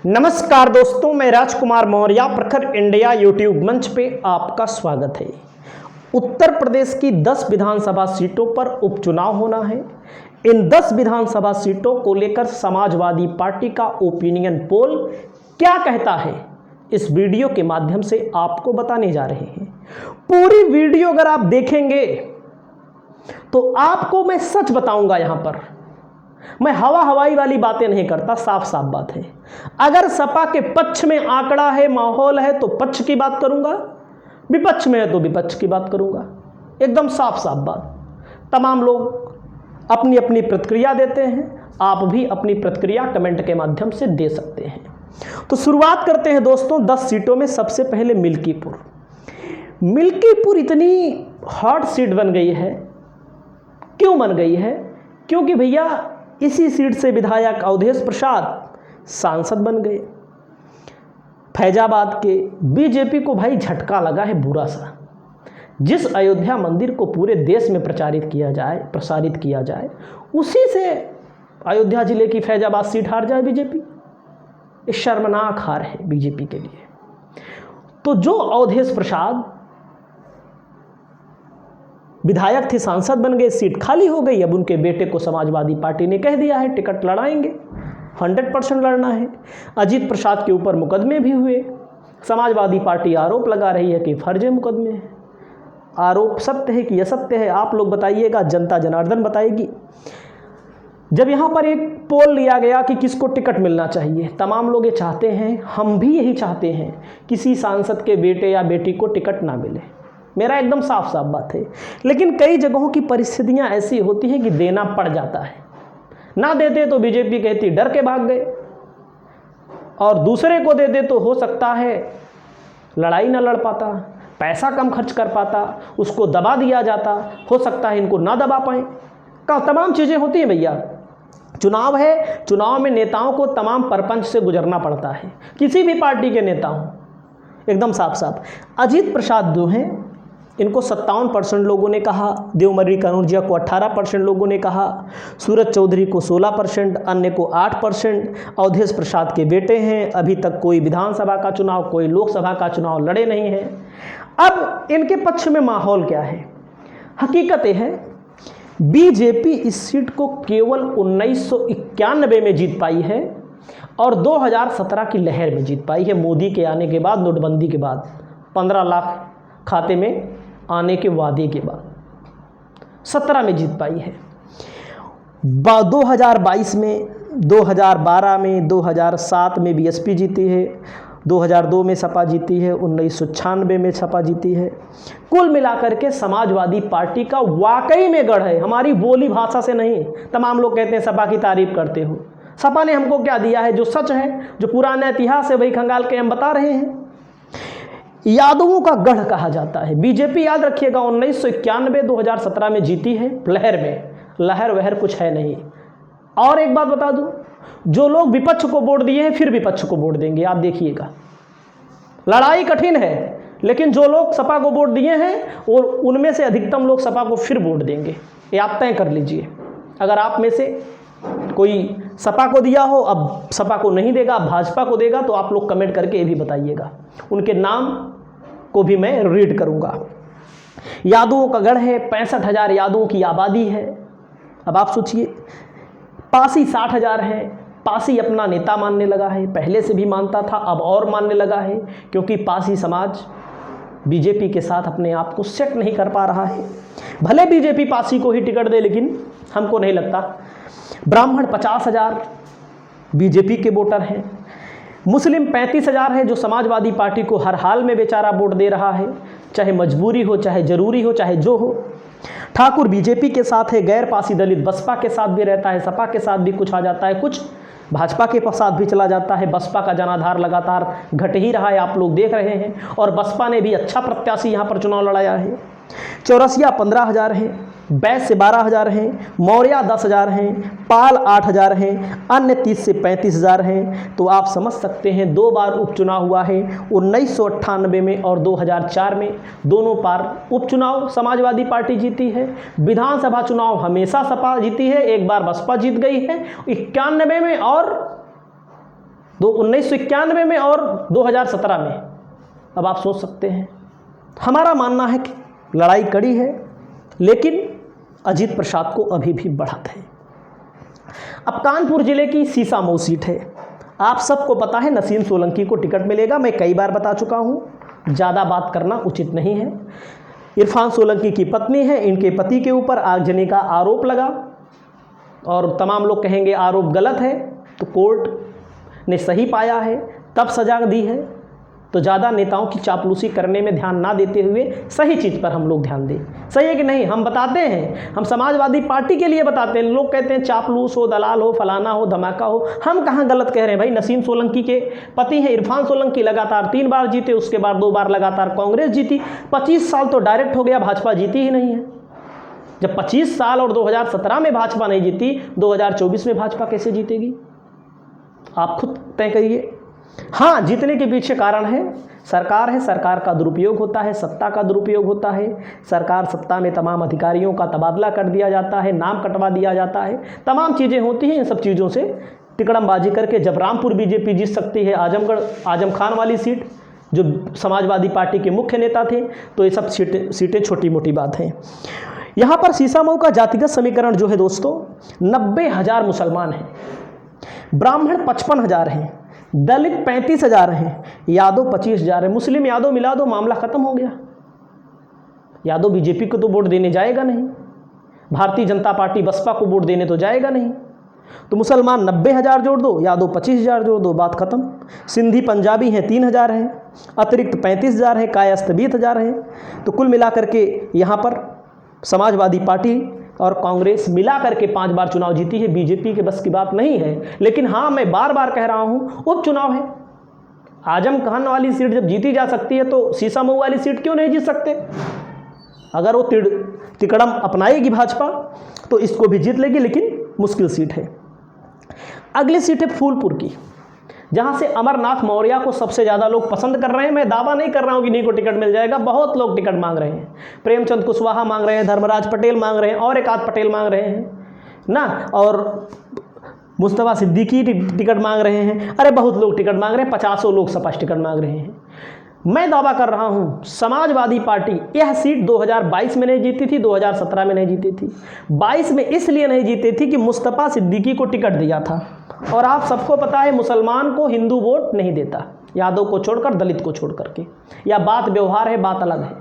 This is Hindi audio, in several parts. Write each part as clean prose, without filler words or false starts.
नमस्कार दोस्तों, मैं राजकुमार मौर्य प्रखर इंडिया यूट्यूब मंच पे आपका स्वागत है। उत्तर प्रदेश की 10 विधानसभा सीटों पर उपचुनाव होना है। इन 10 विधानसभा सीटों को लेकर समाजवादी पार्टी का ओपिनियन पोल क्या कहता है, इस वीडियो के माध्यम से आपको बताने जा रहे हैं। पूरी वीडियो अगर आप देखेंगे तो आपको मैं सच बताऊंगा। यहां पर मैं हवाई वाली बातें नहीं करता, साफ साफ बात है। अगर सपा के पक्ष में आंकड़ा है, माहौल है, तो पक्ष की बात करूंगा, विपक्ष में है तो विपक्ष की बात करूंगा। एकदम साफ साफ बात। तमाम लोग अपनी अपनी प्रतिक्रिया देते हैं, आप भी अपनी प्रतिक्रिया कमेंट के माध्यम से दे सकते हैं। तो शुरुआत करते हैं दोस्तों 10 सीटों में। सबसे पहले मिल्कीपुर इतनी हॉट सीट बन गई है। क्यों बन गई है? क्योंकि भैया इसी सीट से विधायक अवधेश प्रसाद सांसद बन गए। फैजाबाद के बीजेपी को भाई झटका लगा है बुरा सा। जिस अयोध्या मंदिर को पूरे देश में प्रसारित किया जाए, उसी से अयोध्या जिले की फैजाबाद सीट हार जाए बीजेपी। ये शर्मनाक हार है बीजेपी के लिए। तो जो अवधेश प्रसाद विधायक थे, सांसद बन गए, सीट खाली हो गई। अब उनके बेटे को समाजवादी पार्टी ने कह दिया है टिकट लड़ाएंगे, 100% लड़ना है। अजीत प्रसाद के ऊपर मुकदमे भी हुए। समाजवादी पार्टी आरोप लगा रही है कि फर्जी मुकदमे हैं। आरोप सत्य है कि असत्य है, आप लोग बताइएगा, जनता जनार्दन बताएगी। जब यहाँ पर एक पोल लिया गया कि किसको टिकट मिलना चाहिए, तमाम लोग ये चाहते हैं, हम भी यही चाहते हैं, किसी सांसद के बेटे या बेटी को टिकट ना मिले। मेरा एकदम साफ साफ बात है। लेकिन कई जगहों की परिस्थितियां ऐसी होती हैं कि देना पड़ जाता है। ना देते तो बीजेपी कहती डर के भाग गए, और दूसरे को देते तो हो सकता है लड़ाई ना लड़ पाता, पैसा कम खर्च कर पाता, उसको दबा दिया जाता, हो सकता है इनको ना दबा पाए। तमाम चीज़ें होती हैं भैया। चुनाव है, चुनाव में नेताओं को तमाम परपंच से गुजरना पड़ता है, किसी भी पार्टी के नेता हों। एकदम साफ साफ अजीत प्रसाद जो हैं, इनको 57% लोगों ने कहा, देवमर्री कानूरजिया को 18% लोगों ने कहा, सूरज चौधरी को 16%, अन्य को 8%। अवधेश प्रसाद के बेटे हैं, अभी तक कोई विधानसभा का चुनाव, कोई लोकसभा का चुनाव लड़े नहीं हैं। अब इनके पक्ष में माहौल क्या है? हकीकत यह है, बीजेपी इस सीट को केवल 1991 में जीत पाई है और 2017 की लहर में जीत पाई है। मोदी के आने के बाद, नोटबंदी के बाद, 15 लाख खाते में आने के वादे के बाद 17 में जीत पाई है। 2022 में, 2012 में, 2007 में बीएसपी जीती है, 2002 में सपा जीती है, 1996 में सपा जीती है। कुल मिलाकर के समाजवादी पार्टी का वाकई में गढ़ है, हमारी बोली भाषा से नहीं। तमाम लोग कहते हैं सपा की तारीफ करते हो। सपा ने हमको क्या दिया है? जो सच है, जो पुराना इतिहास है, वही खंगाल के हम बता रहे हैं। यादवों का गढ़ कहा जाता है बीजेपी। याद रखिएगा, 1991 2017 में जीती है लहर में। लहर वहर कुछ है नहीं। और एक बात बता दूं, जो लोग विपक्ष को वोट दिए हैं फिर विपक्ष को वोट देंगे, आप देखिएगा। लड़ाई कठिन है, लेकिन जो लोग सपा को वोट दिए हैं और उनमें से अधिकतम लोग सपा को फिर वोट देंगे। ये आप तय कर लीजिए। अगर आप में से कोई सपा को दिया हो, अब सपा को नहीं देगा, अब भाजपा को देगा, तो आप लोग कमेंट करके ये भी बताइएगा। उनके नाम को भी मैं रीड करूंगा। यादवों का गढ़ है, 65,000 यादवों की आबादी है। अब आप सोचिए, पासी 60,000 है। पासी अपना नेता मानने लगा है, पहले से भी मानता था, अब और मानने लगा है, क्योंकि पासी समाज बीजेपी के साथ अपने आप को सेट नहीं कर पा रहा है। भले बीजेपी पासी को ही टिकट दे, लेकिन हमको नहीं लगता। ब्राह्मण 50,000 बीजेपी के वोटर हैं। मुस्लिम 35,000 है, जो समाजवादी पार्टी को हर हाल में बेचारा वोट दे रहा है, चाहे मजबूरी हो, चाहे जरूरी हो, चाहे जो हो। ठाकुर बीजेपी के साथ है। गैर पासी दलित बसपा के साथ भी रहता है, सपा के साथ भी कुछ आ जाता है, कुछ भाजपा के साथ भी चला जाता है। बसपा का जनाधार लगातार घट ही रहा है, आप लोग देख रहे हैं। और बसपा ने भी अच्छा प्रत्याशी यहाँ पर चुनाव लड़ाया है। चौरसिया 15,000 है, बैस से 12,000 हैं, मौर्या 10,000 हैं, पाल 8,000 हैं, अन्य 30 से 35,000 हैं। तो आप समझ सकते हैं, 2 बार उपचुनाव हुआ है, 1998 में और 2004 में। दोनों बार उपचुनाव समाजवादी पार्टी जीती है। विधानसभा चुनाव हमेशा सपा जीती है, एक बार बसपा जीत गई है 91 में और 1991 में और 2017 में। अब आप सोच सकते हैं, हमारा मानना है कि लड़ाई कड़ी है, लेकिन अजीत प्रसाद को अभी भी बढ़त है। अब कानपुर जिले की सीसामऊ सीट है। आप सबको पता है नसीम सोलंकी को टिकट मिलेगा। मैं कई बार बता चुका हूँ, ज़्यादा बात करना उचित नहीं है। इरफान सोलंकी की पत्नी है, इनके पति के ऊपर आगजनी का आरोप लगा और तमाम लोग कहेंगे आरोप गलत है, तो कोर्ट ने सही पाया है, तब सजा दी है। तो ज़्यादा नेताओं की चापलूसी करने में ध्यान ना देते हुए सही चीज़ पर हम लोग ध्यान दें। सही है कि नहीं? हम बताते हैं, हम समाजवादी पार्टी के लिए बताते हैं। लोग कहते हैं चापलूस हो, दलाल हो, फलाना हो, धमाका हो। हम कहाँ गलत कह रहे हैं भाई? नसीम सोलंकी के पति हैं इरफान सोलंकी, लगातार 3 बार जीते, उसके बाद 2 बार लगातार कांग्रेस जीती। 25 साल तो डायरेक्ट हो गया, भाजपा जीती ही नहीं है। जब 25 साल और 2017 में भाजपा नहीं जीती, 2024 में भाजपा कैसे जीतेगी? आप खुद तय करिए। हाँ, जीतने के पीछे कारण है, सरकार है, सरकार का दुरुपयोग होता है, सत्ता का दुरुपयोग होता है। सरकार सत्ता में तमाम अधिकारियों का तबादला कर दिया जाता है, नाम कटवा दिया जाता है, तमाम चीज़ें होती हैं। इन सब चीज़ों से तिकड़मबाजी करके जब रामपुर बीजेपी जीत सकती है, आजमगढ़ आजम खान वाली सीट, जो समाजवादी पार्टी के मुख्य नेता थे, तो ये सब सीटें छोटी मोटी बात हैं। यहाँ पर सीसामऊ का जातिगत समीकरण जो है दोस्तों, 90,000 मुसलमान हैं, ब्राह्मण 55,000 हैं, दलित 35,000 हैं, यादव 25,000 है। मुस्लिम यादव मिला दो, मामला खत्म हो गया। यादव बीजेपी को तो वोट देने जाएगा नहीं, भारतीय जनता पार्टी बसपा को वोट देने तो जाएगा नहीं। तो मुसलमान 90,000 जोड़ दो, यादव 25,000 जोड़ दो, बात खत्म। सिंधी पंजाबी हैं 3,000 हैं, अतिरिक्त 35,000 हैं, कायस्थ 20,000 हैं। तो कुल मिलाकर के यहाँ पर समाजवादी पार्टी और कांग्रेस मिला करके 5 बार चुनाव जीती है। बीजेपी के बस की बात नहीं है। लेकिन हाँ, मैं बार बार कह रहा हूँ, उपचुनाव है। आजम खान वाली सीट जब जीती जा सकती है, तो सीसामऊ वाली सीट क्यों नहीं जीत सकते? अगर वो तिकड़म अपनाएगी भाजपा, तो इसको भी जीत लेगी, लेकिन मुश्किल सीट है। अगली सीट है फूलपुर की, जहाँ से अमरनाथ मौर्य को सबसे ज़्यादा लोग पसंद कर रहे हैं। मैं दावा नहीं कर रहा हूँ कि इन्हीं को टिकट मिल जाएगा, बहुत लोग टिकट मांग रहे हैं। प्रेमचंद कुशवाहा मांग रहे हैं, धर्मराज पटेल मांग रहे हैं, और एक आध पटेल मांग रहे हैं ना, और मुस्तफा सिद्दीकी टिकट मांग रहे हैं। अरे बहुत लोग टिकट मांग रहे हैं, 50 लोग सपा टिकट मांग रहे हैं। मैं दावा कर रहा हूँ, समाजवादी पार्टी यह सीट 2022 में नहीं जीती थी, 2017 में नहीं जीती थी। 22 में इसलिए नहीं जीती थी कि मुस्तफा सिद्दीकी को टिकट दिया था, और आप सबको पता है मुसलमान को हिंदू वोट नहीं देता, यादव को छोड़कर, दलित को छोड़ करके। या बात व्यवहार है, बात अलग है,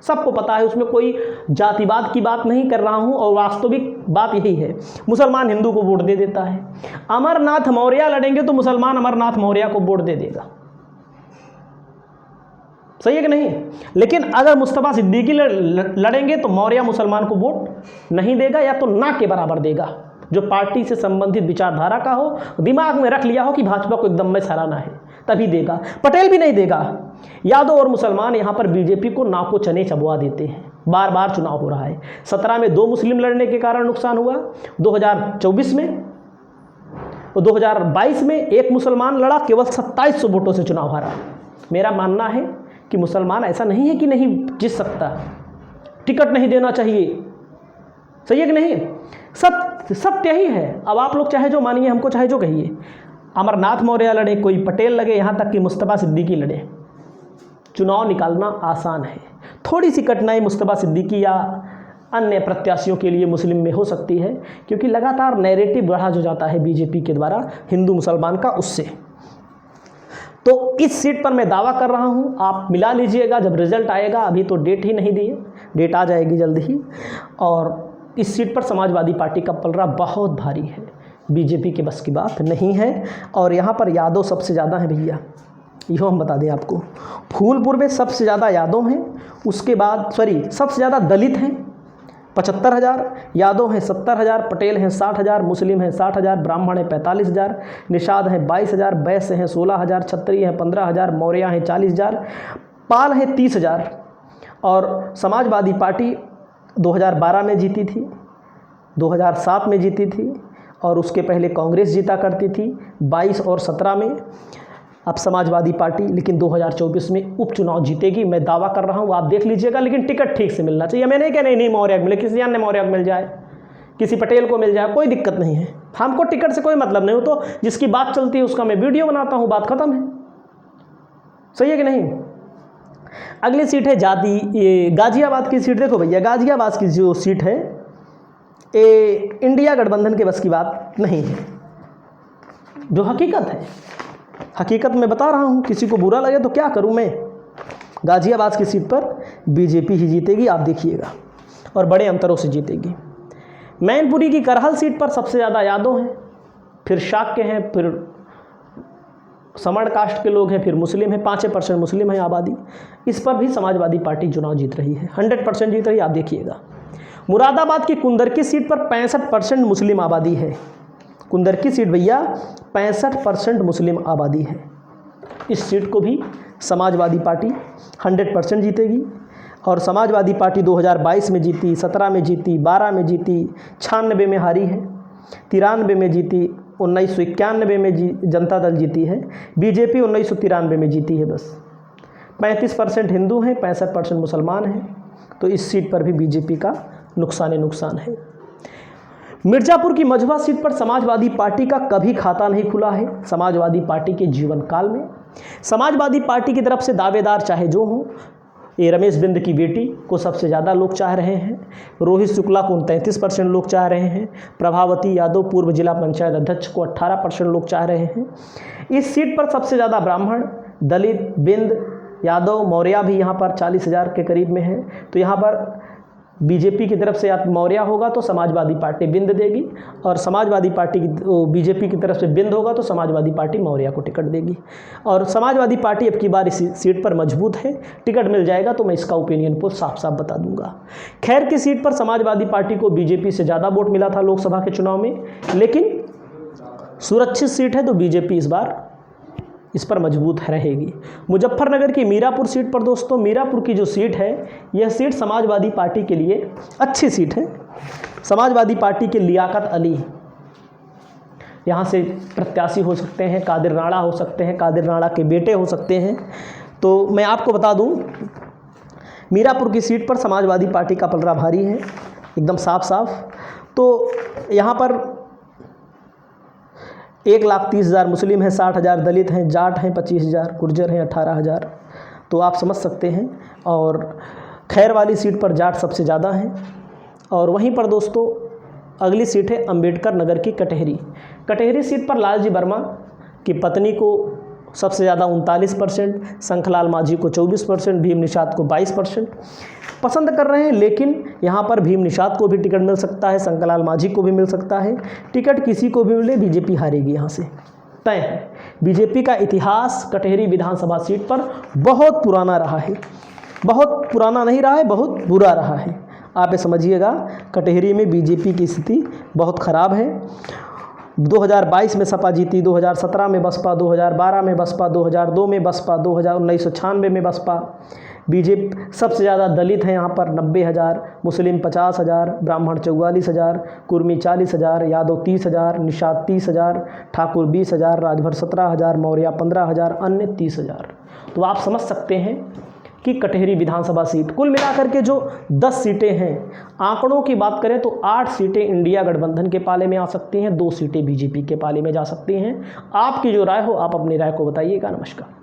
सबको पता है। उसमें कोई जातिवाद की बात नहीं कर रहा हूं, और वास्तविक बात यही है, मुसलमान हिंदू को वोट दे देता है। अमरनाथ मौर्य लड़ेंगे तो मुसलमान अमरनाथ मौर्य को वोट दे देगा, सही है कि नहीं? लेकिन अगर मुस्तफा सिद्दीकी लड़ेंगे तो मौर्य मुसलमान को वोट नहीं देगा, या तो ना के बराबर देगा। जो पार्टी से संबंधित विचारधारा का हो, दिमाग में रख लिया हो कि भाजपा को एकदम में सराहना है, तभी देगा। पटेल भी नहीं देगा। यादव और मुसलमान यहाँ पर बीजेपी को नाक को चने चबवा देते हैं। बार बार चुनाव हो रहा है। 17 में 2 मुस्लिम लड़ने के कारण नुकसान हुआ, 2024 में और 2022 में 1 मुसलमान लड़ा, केवल 2700 वोटों से चुनाव हारा। मेरा मानना है कि मुसलमान ऐसा नहीं है कि नहीं जीत सकता, टिकट नहीं देना चाहिए, सही है कि नहीं? सत्य ही है। अब आप लोग चाहे जो मानिए, हमको चाहे जो कहिए। अमरनाथ मौर्य लड़े, कोई पटेल लगे, यहाँ तक कि मुस्तफा सिद्दीकी लड़े, चुनाव निकालना आसान है। थोड़ी सी कठिनाई मुस्तफा सिद्दीकी या अन्य प्रत्याशियों के लिए मुस्लिम में हो सकती है, क्योंकि लगातार नैरेटिव बढ़ा जो जाता है बीजेपी के द्वारा हिंदू मुसलमान का, उससे। तो इस सीट पर मैं दावा कर रहा हूँ, आप मिला लीजिएगा जब रिजल्ट आएगा। अभी तो डेट ही नहीं दी है, डेट आ जाएगी जल्द ही। और इस सीट पर समाजवादी पार्टी का पलड़ा बहुत भारी है, बीजेपी के बस की बात नहीं है। और यहाँ पर यादव सबसे ज़्यादा हैं भैया, यो हम बता दें आपको। फूलपुर में सबसे ज़्यादा यादव हैं, उसके बाद सबसे ज़्यादा दलित हैं 75,000, यादव हैं 70,000, पटेल हैं 60,000, मुस्लिम हैं 60,000, ब्राह्मण हैं 45,000, निषाद हैं 22,000, वैश्य हैं 16,000, क्षत्रिय हैं 15,000, मौर्य हैं 40,000, पाल हैं 30,000। और समाजवादी पार्टी 2012 में जीती थी, 2007 में जीती थी, और उसके पहले कांग्रेस जीता करती थी 22 और 17 में। अब समाजवादी पार्टी लेकिन 2024 में उपचुनाव जीतेगी, मैं दावा कर रहा हूँ, आप देख लीजिएगा। लेकिन टिकट ठीक से मिलना चाहिए। मैं नहीं कह नहीं मौर्य मिले, किसी अन्य मौर्य मिल जाए, किसी पटेल को मिल जाए, कोई दिक्कत नहीं है, हमको टिकट से कोई मतलब नहीं हो, तो जिसकी बात चलती है उसका मैं वीडियो बनाता हूँ, बात खत्म है। सही है कि नहीं। अगली सीट है जाति, ये गाजियाबाद की सीट। देखो भैया, गाजियाबाद की जो सीट है ये इंडिया गठबंधन के बस की बात नहीं है, जो हकीकत है, हकीकत मैं बता रहा हूँ, किसी को बुरा लगे तो क्या करूँ मैं। गाजियाबाद की सीट पर बीजेपी ही जीतेगी, आप देखिएगा, और बड़े अंतरों से जीतेगी। मैनपुरी की करहल सीट पर सबसे ज़्यादा यादव हैं, फिर शाक्य हैं, फिर समण कास्ट के लोग हैं, फिर मुस्लिम हैं, 5% मुस्लिम है आबादी। इस पर भी समाजवादी पार्टी चुनाव जीत रही है, 100% जीत रही है, आप देखिएगा। मुरादाबाद की कुंदरकी सीट पर 65% मुस्लिम आबादी है। कुंदरकी सीट भैया 65% मुस्लिम आबादी है। इस सीट को भी समाजवादी पार्टी 100% जीतेगी। और समाजवादी पार्टी 2022 में जीती, 17 में जीती, 12 में जीती, 96 में हारी है, 93 में जीती, 1991 में जनता दल जीती है, बीजेपी 1993 में जीती है बस। 35% हिंदू हैं, 65% मुसलमान हैं, तो इस सीट पर भी बीजेपी का नुकसान है। मिर्ज़ापुर की मझवा सीट पर समाजवादी पार्टी का कभी खाता नहीं खुला है। समाजवादी पार्टी के जीवन काल में समाजवादी पार्टी की तरफ से दावेदार चाहे जो हों, ये रमेश बिंद की बेटी को सबसे ज़्यादा लोग चाह रहे हैं, रोहित शुक्ला को 33% लोग चाह रहे हैं, प्रभावती यादव पूर्व जिला पंचायत अध्यक्ष को 18% लोग चाह रहे हैं। इस सीट पर सबसे ज़्यादा ब्राह्मण, दलित, बिंद, यादव, मौर्य भी यहाँ पर 40,000 के करीब में है। तो यहाँ पर बीजेपी की तरफ से या मौर्य होगा तो समाजवादी पार्टी बिंद देगी, और समाजवादी पार्टी की बीजेपी की तरफ से बिंद होगा तो समाजवादी पार्टी मौर्य को टिकट देगी। और समाजवादी पार्टी अब की बार इस सीट पर मजबूत है, टिकट मिल जाएगा तो मैं इसका ओपिनियन पोल साफ साफ बता दूंगा। खैर की सीट पर समाजवादी पार्टी को बीजेपी से ज़्यादा वोट मिला था लोकसभा के चुनाव में, लेकिन सुरक्षित सीट है तो बीजेपी इस बार इस पर मजबूत रहेगी। मुजफ्फरनगर की मीरापुर सीट पर दोस्तों, मीरापुर की जो सीट है यह सीट समाजवादी पार्टी के लिए अच्छी सीट है। समाजवादी पार्टी के लियाकत अली यहाँ से प्रत्याशी हो सकते हैं, कादिर राणा हो सकते हैं, कादिर राणा के बेटे हो सकते हैं। तो मैं आपको बता दूं, मीरापुर की सीट पर समाजवादी पार्टी का पलड़ा भारी है, एकदम साफ साफ। तो यहाँ पर 1,30,000 मुस्लिम हैं, 60,000 दलित हैं, जाट हैं 25,000, गुर्जर हैं 18,000, तो आप समझ सकते हैं। और खैर वाली सीट पर जाट सबसे ज़्यादा हैं। और वहीं पर दोस्तों अगली सीट है अंबेडकर नगर की कटहरी। कटहरी सीट पर लालजी वर्मा की पत्नी को सबसे ज़्यादा 39%, शंखलाल माझी को 24%, भीम निषाद को 22% पसंद कर रहे हैं। लेकिन यहाँ पर भीम निषाद को भी टिकट मिल सकता है, शंखलाल माझी को भी मिल सकता है। टिकट किसी को भी मिले, बीजेपी हारेगी, यहाँ से तय है। बीजेपी का इतिहास कटहरी विधानसभा सीट पर बहुत पुराना रहा है, बहुत पुराना नहीं रहा है, बहुत बुरा रहा है। आप ये समझिएगा, कटहरी में बीजेपी की स्थिति बहुत ख़राब है। 2022 में सपा जीती, 2017 में बसपा, 2012 में बसपा, 2002 में बसपा, 1996 में बसपा। बीजेपी सबसे ज़्यादा दलित हैं यहाँ पर 90,000, मुस्लिम 50,000, ब्राह्मण 44,000, कुर्मी 40,000, यादव 30,000, निषाद 30,000, ठाकुर 20,000, राजभर 17,000, मौर्य 15,000, अन्य 30,000। तो आप समझ सकते हैं कि कटहरी विधानसभा सीट, कुल मिलाकर के जो 10 सीटें हैं, आंकड़ों की बात करें तो 8 सीटें इंडिया गठबंधन के पाले में आ सकती हैं, 2 सीटें बीजेपी के पाले में जा सकती हैं। आपकी जो राय हो आप अपनी राय को बताइएगा। नमस्कार।